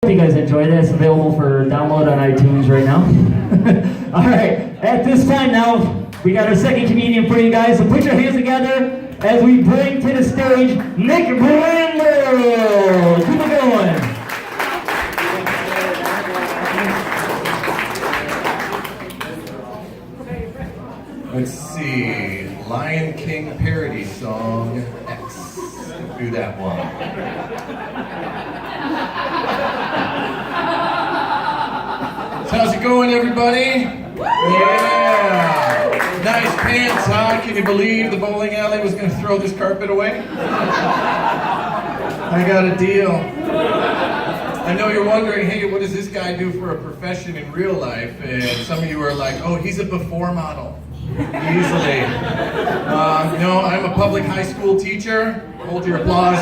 Hope you guys enjoy this. Available for download on iTunes right now. All right, at this time now, we got our second comedian for you guys. So put your hands together as we bring to the stage Nick Brandler. Keep it going. Let's see, Lion King parody song X. Do that one. So how's it going, everybody? Yeah. Nice pants, huh? Can you believe the bowling alley was going to throw this carpet away? I got a deal. I know you're wondering, hey, what does this guy do for a profession in real life? And some of you are like, oh, he's a before model. Easily. No, I'm a public high school teacher. Hold your applause.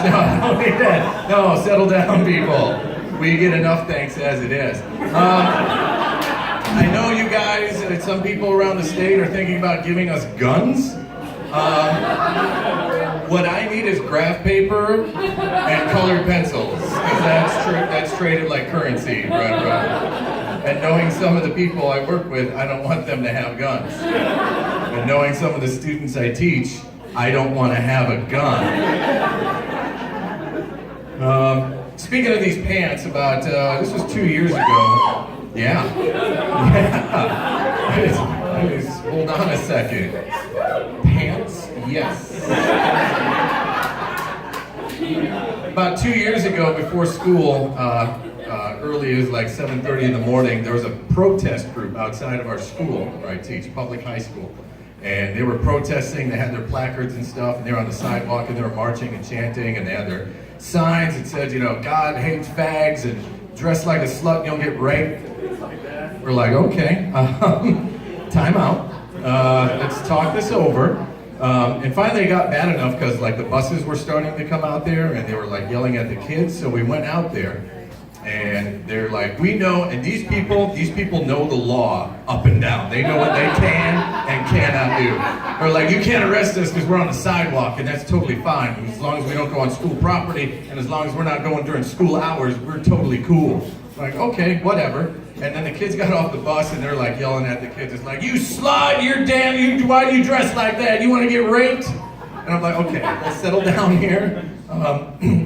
No, settle down, people. We get enough thanks as it is. I know you guys, some people around the state are thinking about giving us guns. What I need is graph paper and colored pencils. That's traded like currency, right? And knowing some of the people I work with, I don't want them to have guns. And knowing some of the students I teach, I don't want to have a gun. Speaking of these pants, this was 2 years ago. Yeah. Hold on a second. Pants? Yes. About 2 years ago, before school, early, it was like 7:30 in the morning, there was a protest group outside of our school, where I teach, public high school. And they were protesting, they had their placards and stuff, and they were on the sidewalk, and they were marching and chanting, and they had their signs that said, you know, God hates fags, and dress like a slut and you'll get raped. We're like, okay, time out. Let's talk this over. And finally it got bad enough because like the buses were starting to come out there and they were like yelling at the kids. So we went out there and they're like, we know, and these people know the law up and down. They know what they can and cannot do. They're like, you can't arrest us because we're on the sidewalk and that's totally fine. As long as we don't go on school property and as long as we're not going during school hours, we're totally cool. Like, okay, whatever. And then the kids got off the bus and they're like yelling at the kids. It's like, you slut, why do you dress like that? You want to get raped? And I'm like, okay, let's settle down here.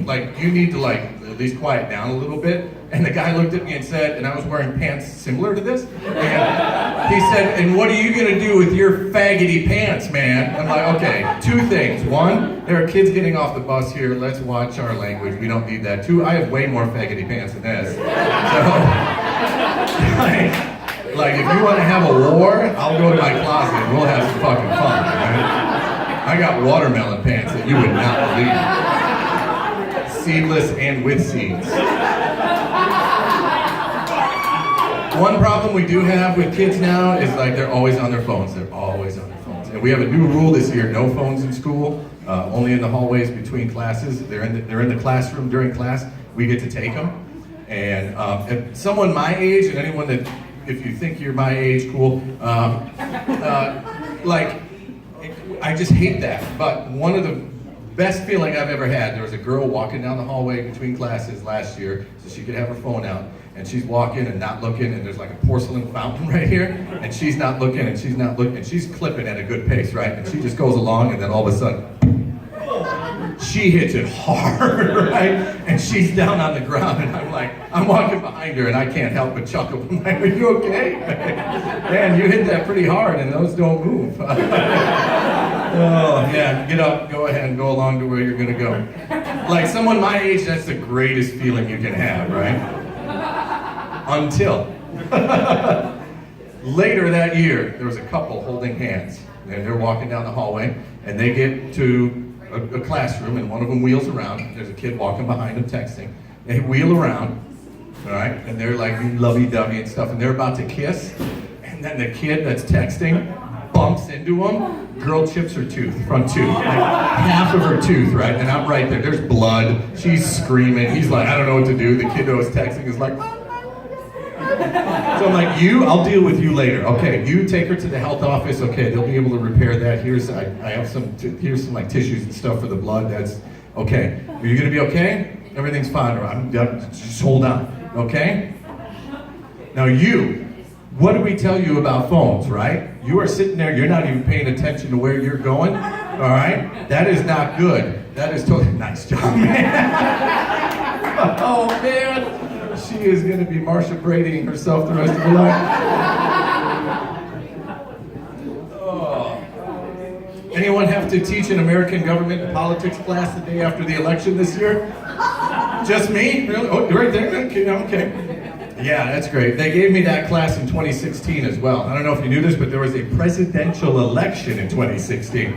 Like, you need to like at least quiet down a little bit. And the guy looked at me and said, and I was wearing pants similar to this. And he said, and what are you going to do with your faggoty pants, man? I'm like, okay, two things. One, there are kids getting off the bus here. Let's watch our language. We don't need that. Two, I have way more faggoty pants than this. So, like, if you want to have a war, I'll go to my closet and we'll have some fucking fun, right? I got watermelon pants that you would not believe. Seedless and with seeds. One problem we do have with kids now is like they're always on their phones. They're always on their phones. And we have a new rule this year, no phones in school, only in the hallways between classes. They're in the classroom during class. We get to take them. And if someone my age, and anyone that, if you think you're my age, cool, like, I just hate that. But one of the best feeling I've ever had, there was a girl walking down the hallway between classes last year, so she could have her phone out, and she's walking and not looking, and there's like a porcelain fountain right here, and she's not looking, and she's not looking, and she's clipping at a good pace, right? And she just goes along, and then all of a sudden, she hits it hard, right? And she's down on the ground, and I'm walking behind her, and I can't help but chuckle. I'm like, are you okay? Man, you hit that pretty hard, and those don't move. Oh, yeah, get up, go ahead, and go along to where you're gonna go. Like someone my age, that's the greatest feeling you can have, right? Until. Later that year, there was a couple holding hands, and they're walking down the hallway, and they get to a classroom, and one of them wheels around. There's a kid walking behind them texting. They wheel around, all right, and they're like lovey-dovey and stuff, and they're about to kiss, and then the kid that's texting bumps into him. Girl chips her tooth, front tooth, like half of her tooth, right? And I'm right there. There's blood. She's screaming. He's like, I don't know what to do. The kid who was texting is like, so I'm like, I'll deal with you later. Okay, you take her to the health office. Okay, they'll be able to repair that. Here's some like tissues and stuff for the blood. That's okay. Are you gonna be okay? Everything's fine. Just hold on. okay? Now what do we tell you about phones, right? You are sitting there, you're not even paying attention to where you're going, all right? That is not good. That is totally, nice job, man. Oh, man. She is gonna be Marsha Bradying herself the rest of her life. Oh. Anyone have to teach an American government and politics class the day after the election this year? Just me? Really? Oh, right there? Okay. Yeah, that's great. They gave me that class in 2016 as well. I don't know if you knew this, but there was a presidential election in 2016.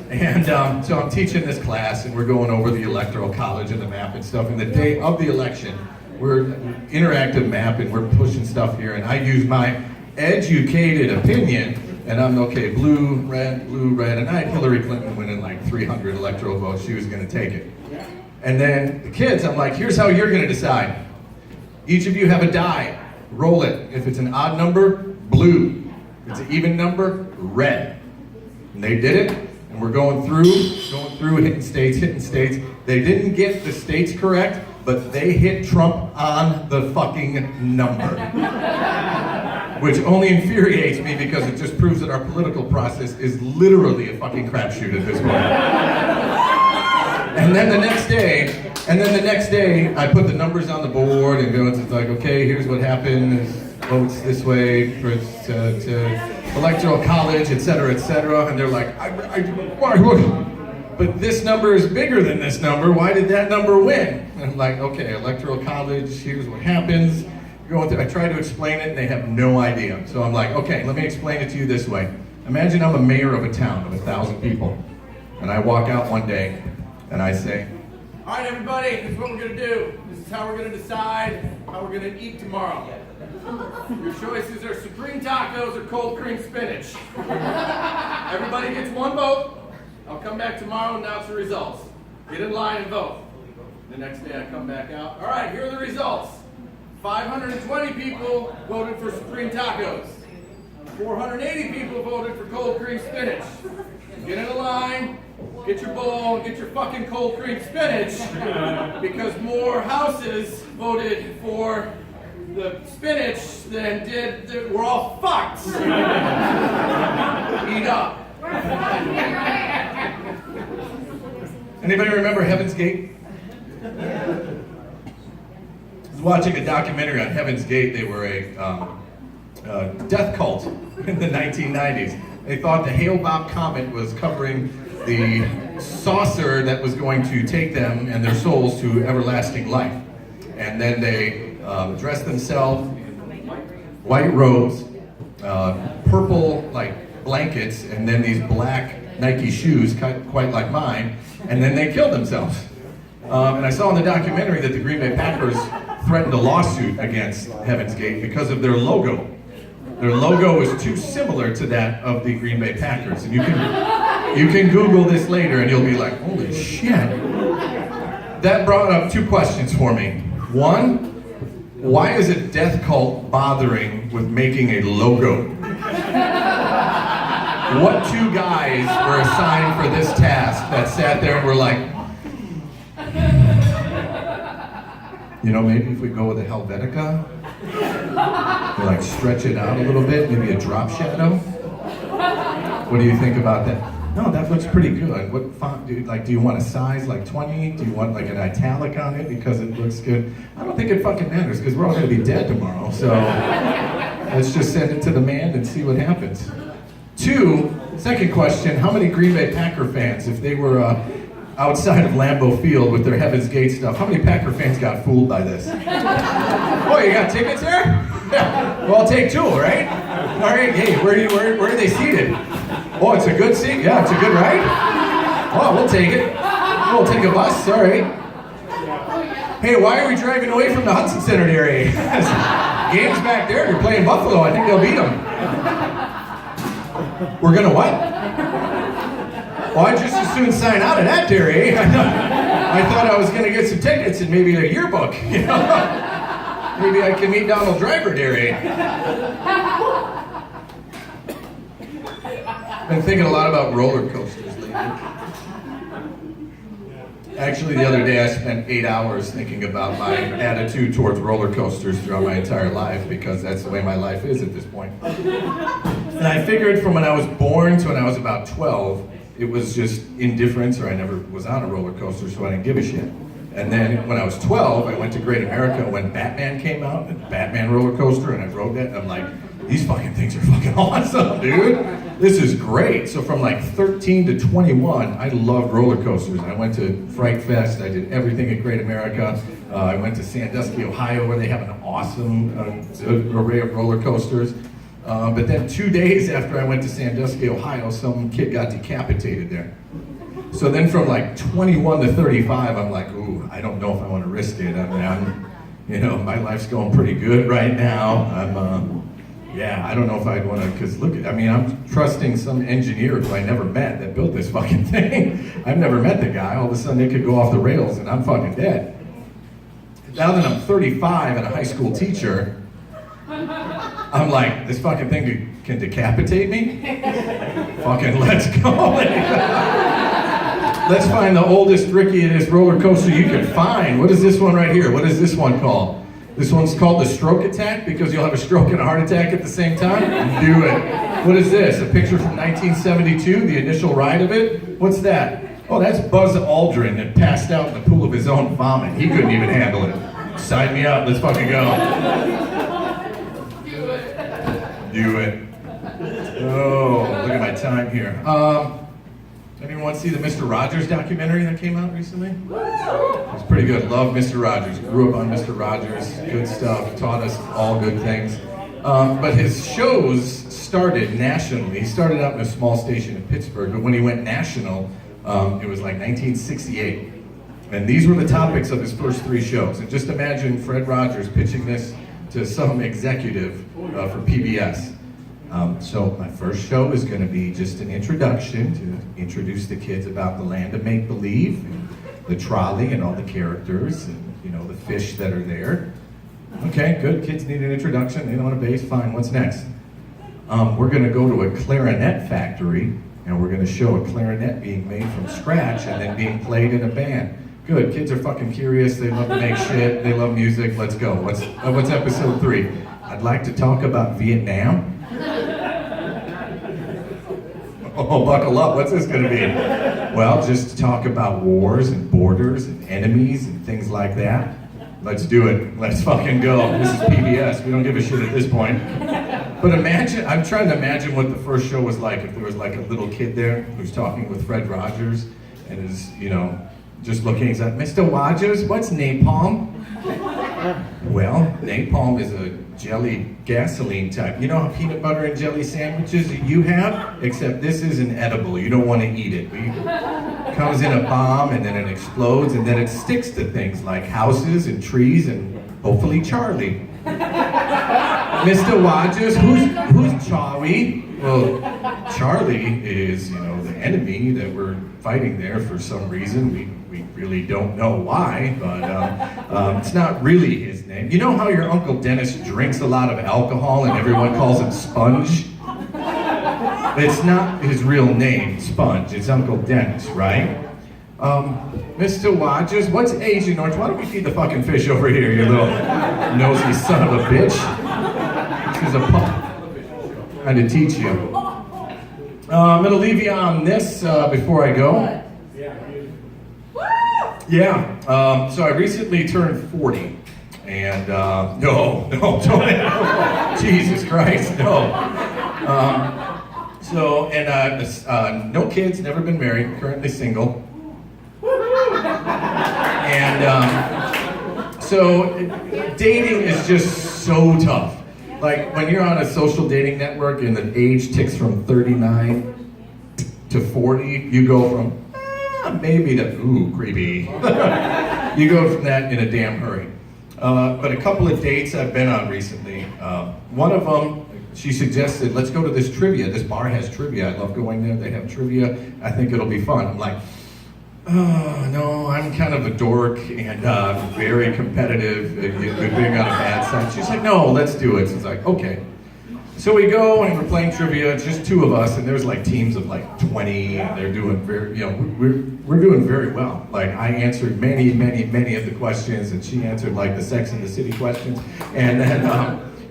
And so I'm teaching this class, and we're going over the Electoral College and the map and stuff. And the day of the election, we're interactive map, and we're pushing stuff here. And I use my educated opinion, and I'm okay, blue, red, and I had Hillary Clinton winning like 300 electoral votes. She was going to take it. And then the kids, I'm like, here's how you're going to decide. Each of you have a die. Roll it. If it's an odd number, blue. If it's an even number, red. And they did it, and we're going through, hitting states. They didn't get the states correct, but they hit Trump on the fucking number. Which only infuriates me because it just proves that our political process is literally a fucking crapshoot at this point. And then the next day, I put the numbers on the board and go, it's like, okay, here's what happened, votes this way for to electoral college, et cetera, and they're like, why? But this number is bigger than this number, why did that number win? And I'm like, okay, electoral college, here's what happens. I try to explain it and they have no idea. So I'm like, okay, let me explain it to you this way. Imagine I'm a mayor of a town of 1,000 people, and I walk out one day and I say, all right, everybody, this is what we're gonna do. This is how we're gonna decide how we're gonna eat tomorrow. Your choices are supreme tacos or cold cream spinach. Everybody gets one vote. I'll come back tomorrow and announce the results. Get in line and vote. The next day I come back out. All right, here are the results. 520 people voted for supreme tacos. 480 people voted for cold cream spinach. Get in a line. Get your bowl and get your fucking cold cream spinach because more houses voted for the spinach than did, we're all fucked. Eat up. Anybody remember Heaven's Gate? I was watching a documentary on Heaven's Gate. They were a death cult in the 1990s. They thought the Hale-Bopp comet was covering the saucer that was going to take them and their souls to everlasting life. And then they dressed themselves in white robes, purple like blankets, and then these black Nike shoes, quite like mine, and then they killed themselves. And I saw in the documentary that the Green Bay Packers threatened a lawsuit against Heaven's Gate because of their logo. Their logo is too similar to that of the Green Bay Packers. And you can Google this later and you'll be like, holy shit. That brought up two questions for me. One, why is a death cult bothering with making a logo? What two guys were assigned for this task that sat there and were like, maybe if we go with a Helvetica, we like stretch it out a little bit, maybe a drop shadow? What do you think about that? No, that looks pretty good. What font do you want a size like 20? Do you want like an italic on it because it looks good? I don't think it fucking matters because we're all gonna be dead tomorrow. So let's just send it to the man and see what happens. Second question, how many Green Bay Packer fans, if they were outside of Lambeau Field with their Heaven's Gate stuff, how many Packer fans got fooled by this? Oh, you got tickets there? Yeah. Well, I'll take two, right? All right, hey, where are they seated? Oh, it's a good seat? Yeah, it's a good ride? Oh, we'll take it. We'll take a bus, all right. Hey, why are we driving away from the Hudson Center area? Game's back there, you're playing Buffalo, I think they'll beat them. We're gonna what? Well, I'd just as soon sign out of that dairy. I thought I was gonna get some tickets and maybe a yearbook, Maybe I can meet Donald Driver dairy. Been thinking a lot about roller coasters lately. Actually, the other day I spent 8 hours thinking about my attitude towards roller coasters throughout my entire life, because that's the way my life is at this point. And I figured from when I was born to when I was about 12, it was just indifference, or I never was on a roller coaster, so I didn't give a shit. And then when I was 12, I went to Great America when Batman came out, and Batman roller coaster, and I rode that, and I'm like, these fucking things are fucking awesome, dude. This is great. So from like 13 to 21, I loved roller coasters. I went to Fright Fest. I did everything at Great America. I went to Sandusky, Ohio, where they have an awesome array of roller coasters. But then 2 days after I went to Sandusky, Ohio, some kid got decapitated there. So then from like 21 to 35, I'm like, ooh, I don't know if I want to risk it. My life's going pretty good right now. I don't know if I'd want to, because I'm trusting some engineer who I never met that built this fucking thing. I've never met the guy. All of a sudden it could go off the rails and I'm fucking dead. Now that I'm 35 and a high school teacher, I'm like, this fucking thing can decapitate me? Fucking let's go. Let's find the oldest, rickiest roller coaster you can find. What is this one right here? What is this one called? This one's called the stroke attack, because you'll have a stroke and a heart attack at the same time. Do it. What is this? A picture from 1972, the initial ride of it? What's that? Oh, that's Buzz Aldrin that passed out in the pool of his own vomit. He couldn't even handle it. Sign me up. Let's fucking go. Do it. Oh, look at my time here. Anyone want to see the Mr. Rogers documentary that came out recently? It's pretty good. Love Mr. Rogers. Grew up on Mr. Rogers. Good stuff. Taught us all good things. But his shows started nationally. He started out in a small station in Pittsburgh, but when he went national, it was like 1968. And these were the topics of his first 3 shows. And just imagine Fred Rogers pitching this to some executive for PBS. So my first show is going to be just an introduction to introduce the kids about the land of make-believe, and the trolley and all the characters, and the fish that are there. Okay, good. Kids need an introduction. They know what a bass. Fine. What's next? We're going to go to a clarinet factory, and we're going to show a clarinet being made from scratch and then being played in a band. Good. Kids are fucking curious. They love to make shit. They love music. Let's go. What's episode 3? I'd like to talk about Vietnam. Oh, buckle up. What's this going to be? Well, just talk about wars and borders and enemies and things like that. Let's do it. Let's fucking go. This is PBS. We don't give a shit at this point. But imagine, I'm trying to imagine what the first show was like if there was like a little kid there who's talking with Fred Rogers and is, just looking. He's like, Mr. Rogers, what's napalm? Well, napalm is a jelly gasoline type. You know how peanut butter and jelly sandwiches you have? Except this isn't edible. You don't want to eat it. It comes in a bomb and then it explodes and then it sticks to things like houses and trees and hopefully Charlie. Mr. Rogers, who's Charlie? Well, Charlie is, the enemy that we're fighting there for some reason. We really don't know why, but it's not really his name. You know how your Uncle Dennis drinks a lot of alcohol and everyone calls him Sponge? It's not his real name, Sponge. It's Uncle Dennis, right? Mr. Rogers, what's Agent Orange? Why don't we feed the fucking fish over here, you little nosy son of a bitch? This is a pup. Trying to teach you. I'm gonna leave you on this before I go. Yeah, so I recently turned 40, and no, don't, Jesus Christ, no. No kids, never been married, currently single. And so dating is just so tough. Like when you're on a social dating network and the age ticks from 39 to 40, you go from maybe to, ooh, creepy. You go from that in a damn hurry. But a couple of dates I've been on recently. One of them, she suggested, let's go to this trivia. This bar has trivia. I love going there. They have trivia. I think it'll be fun. I'm like, oh, no, I'm kind of a dork and very competitive, being on a bad side. She's like, no, let's do it. She's like, okay. So we go and we're playing trivia. It's just two of us, and there's like teams of like 20. And they're doing very, we're doing very well. Like I answered many of the questions, and she answered like the Sex and the City questions. And then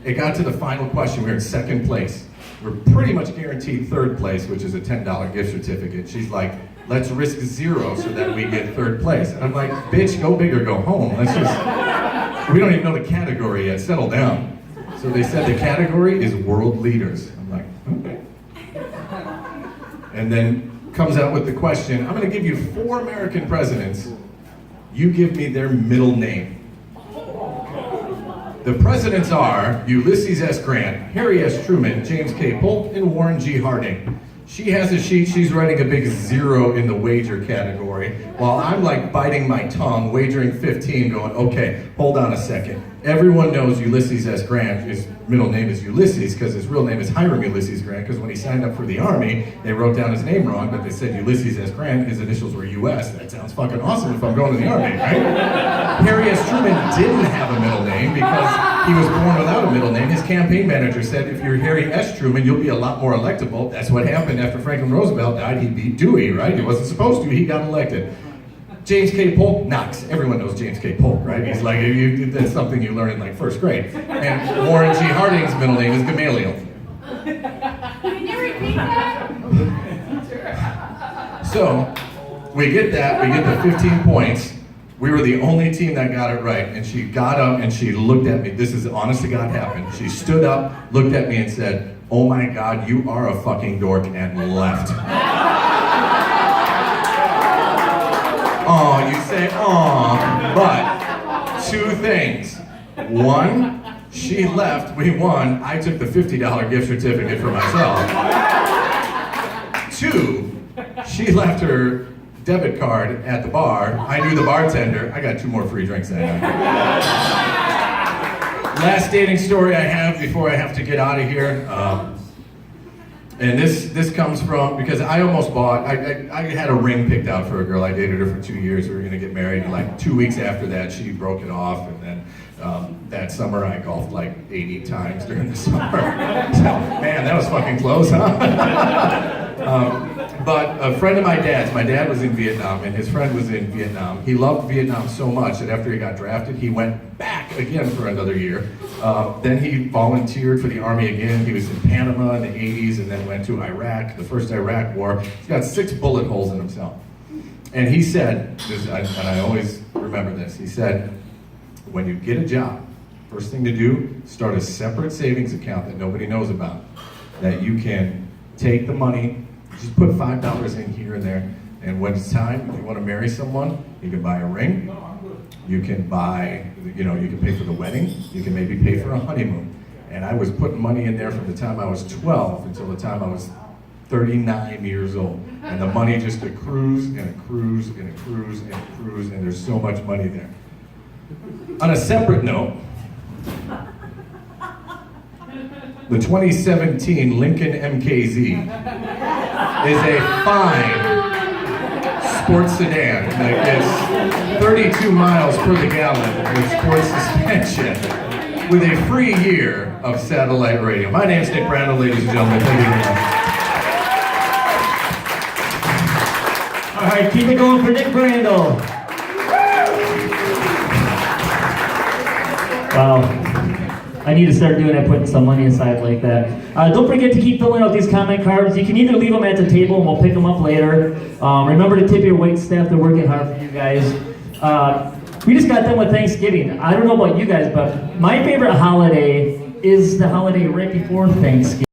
it got to the final question. We were in second place. We're pretty much guaranteed third place, which is a $10 gift certificate. She's like, let's risk 0 so that we get third place. And I'm like, bitch, go big or go home. Let's just, we don't even know the category yet. Settle down. So they said the category is world leaders. I'm like, okay. And then comes out with the question, I'm gonna give you 4 American presidents. You give me their middle name. The presidents are Ulysses S. Grant, Harry S. Truman, James K. Polk, and Warren G. Harding. She has a sheet, she's writing a big 0 in the wager category, while I'm like biting my tongue, wagering 15, going, okay, hold on a second. Everyone knows Ulysses S. Grant, his middle name is Ulysses, because his real name is Hiram Ulysses Grant, because when he signed up for the Army, they wrote down his name wrong, but they said Ulysses S. Grant, his initials were US. That sounds fucking awesome if I'm going to the Army, right? Harry S. Truman didn't have a middle name because he was born without a middle name. His campaign manager said, if you're Harry S. Truman, you'll be a lot more electable. That's what happened after Franklin Roosevelt died. He beat Dewey, right? He wasn't supposed to, he got elected. James K. Polk, Knox. Everyone knows James K. Polk, right? He's like, that's something you learn in like first grade. And Warren G. Harding's middle name is Gamaliel. Can you repeat that? So, we get that, we get the 15 points. We were the only team that got it right. And she got up and she looked at me. This is honest to God happened. She stood up, looked at me and said, oh my God, you are a fucking dork, and left. Oh, you say, oh, but 2 things. 1, she left, we won, I took the $50 gift certificate for myself. 2, she left her debit card at the bar, I knew the bartender, I got 2 more free drinks that night. Last dating story I have before I have to get out of here. And this comes from, because I almost bought, I had a ring picked out for a girl. I dated her for 2 years. We were gonna get married. And like 2 weeks after that, she broke it off. And then that summer I golfed like 80 times during the summer. So, man, that was fucking close, huh? But a friend of my dad was in Vietnam, and his friend was in Vietnam. He loved Vietnam so much that after he got drafted, he went back again for another year. Then he volunteered for the Army again. He was in Panama in the 80s and then went to Iraq, the first Iraq war. He's got 6 bullet holes in himself. And he said, and I always remember this, he said, when you get a job, first thing to do, start a separate savings account that nobody knows about, that you can take the money, just put $5 in here and there, and when it's time, if you want to marry someone, you can buy a ring, you can buy, you can pay for the wedding, you can maybe pay for a honeymoon. And I was putting money in there from the time I was 12 until the time I was 39 years old. And the money just accrues and accrues and accrues and accrues, and there's so much money there. On a separate note, the 2017 Lincoln MKZ is a fine sports sedan that gets 32 miles per the gallon with sports suspension with a free year of satellite radio. My name's Nick Brandel, ladies and gentlemen. Thank you very much. All right, keep it going for Nick Brandel. Wow. I need to start doing that, putting some money aside like that. Don't forget to keep filling out these comment cards. You can either leave them at the table and we'll pick them up later. Remember to tip your wait staff. They're working hard for you guys. We just got done with Thanksgiving. I don't know about you guys, but my favorite holiday is the holiday right before Thanksgiving.